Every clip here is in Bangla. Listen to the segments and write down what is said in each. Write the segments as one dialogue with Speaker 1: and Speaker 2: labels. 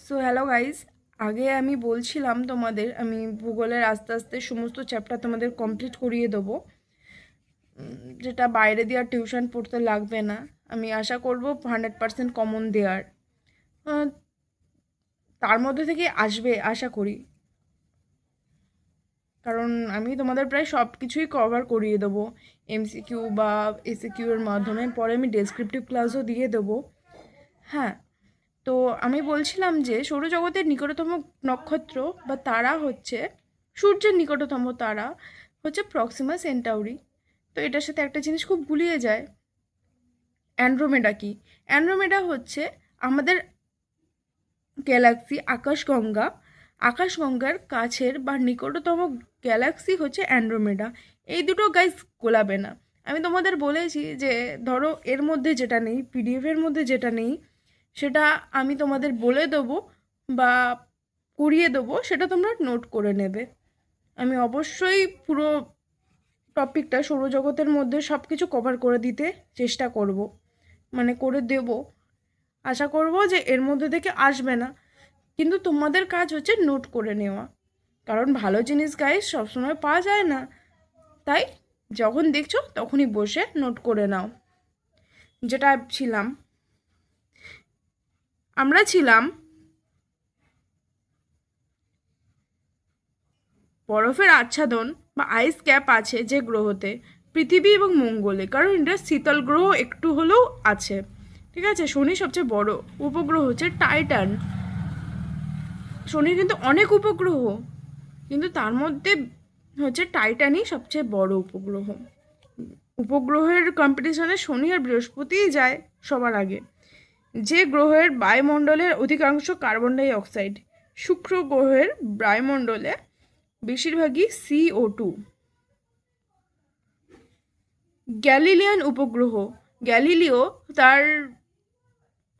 Speaker 1: সো হ্যালো গাইস, আগে আমি বলছিলাম তোমাদের আমি ভূগোলের আস্তে আস্তে সমস্ত চ্যাপ্টার তোমাদের কমপ্লিট করিয়ে দেবো, যেটা বাইরে দিয়ে আর টিউশন পড়তে লাগবে না। আমি আশা করব 100% কমন দেওয়ার, তার মধ্যে থেকে আসবে আশা করি, কারণ আমি তোমাদের প্রায় সব কিছুই কভার করিয়ে দেবো এমসিকিউ বা এসিকিউ এর মাধ্যমে। পরে আমি ডেসক্রিপটিভ ক্লাসও দিয়ে দেবো। হ্যাঁ, তো আমি বলছিলাম যে সৌরজগতের নিকটতম নক্ষত্র বা তারা হচ্ছে সূর্যের নিকটতম তারা হচ্ছে প্রক্সিমা সেন্টাউরি। তো এটার সাথে একটা জিনিস খুব গুলিয়ে যায়, অ্যান্ড্রোমেডা কি? অ্যান্ড্রোমেডা হচ্ছে আমাদের গ্যালাক্সি আকাশগঙ্গার কাছের বা নিকটতম গ্যালাক্সি হচ্ছে অ্যান্ড্রোমেডা। এই দুটো গাইস গোলাবে না। আমি তোমাদের বলেছি যে ধরো এর মধ্যে যেটা নেই, পিডিএফের মধ্যে যেটা নেই, সেটা আমি তোমাদের বলে দেবো বা করিয়ে দেবো, সেটা তোমরা নোট করে নেবে। আমি অবশ্যই পুরো টপিকটা সৌরজগতের মধ্যে সব কিছু কভার করে দিতে চেষ্টা করব, মানে করে দেব। আশা করব যে এর মধ্যে থেকে আসবে না, কিন্তু তোমাদের কাজ হচ্ছে নোট করে নেওয়া, কারণ ভালো জিনিস গাইস সবসময় পাওয়া যায় না। তাই যখন দেখছো তখনই বসে নোট করে নাও। যেটা ছিলাম, আমরা ছিলাম বরফের আচ্ছাদন বা আইস ক্যাপ আছে যে গ্রহতে, পৃথিবী এবং মঙ্গলে, কারণ এটা শীতল গ্রহ একটু হলেও আছে। ঠিক আছে, শনি সবচেয়ে বড় উপগ্রহ হচ্ছে টাইটান। শনির কিন্তু অনেক উপগ্রহ, কিন্তু তার মধ্যে হচ্ছে টাইটানই সবচেয়ে বড় উপগ্রহ। উপগ্রহের কম্পিটিশনে শনি আর বৃহস্পতিই যায় সবার আগে। যে গ্রহের বায়ুমণ্ডলের অধিকাংশ কার্বন ডাই অক্সাইড, শুক্র গ্রহের বায়ুমণ্ডলে বেশিরভাগই CO2। গ্যালিলিয়ান উপগ্রহ, গ্যালিলিও তার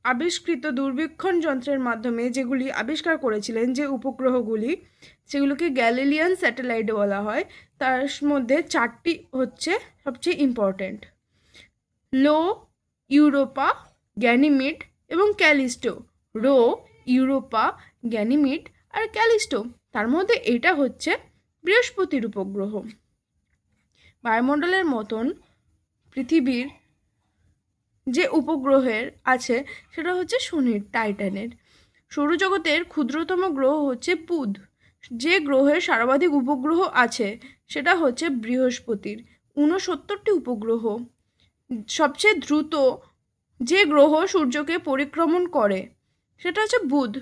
Speaker 1: আবিষ্কৃত দূরবীক্ষণ যন্ত্রের মাধ্যমে যেগুলি আবিষ্কার করেছিলেন, যে উপগ্রহগুলি, সেগুলোকে গ্যালিলিয়ান স্যাটেলাইট বলা হয়। তার মধ্যে 4টি হচ্ছে সবচেয়ে ইম্পর্ট্যান্ট: লো, ইউরোপা, গ্যানিমিড এবং ক্যালিস্টো। রো, ইউরোপা, গ্যানিমিড আর ক্যালিস্টো, তার মধ্যে এটা হচ্ছে বৃহস্পতির উপগ্রহ। বায়ুমণ্ডলের মতন পৃথিবীর যে উপগ্রহের আছে সেটা হচ্ছে শনির, টাইটানের। সৌরজগতের ক্ষুদ্রতম গ্রহ হচ্ছে বুধ। যে গ্রহের সর্বাধিক উপগ্রহ আছে সেটা হচ্ছে বৃহস্পতির, 69টি উপগ্রহ। সবচেয়ে দ্রুত যে গ্রহ সূর্যকে পরিক্রমণ করে সেটা হচ্ছে বুধ,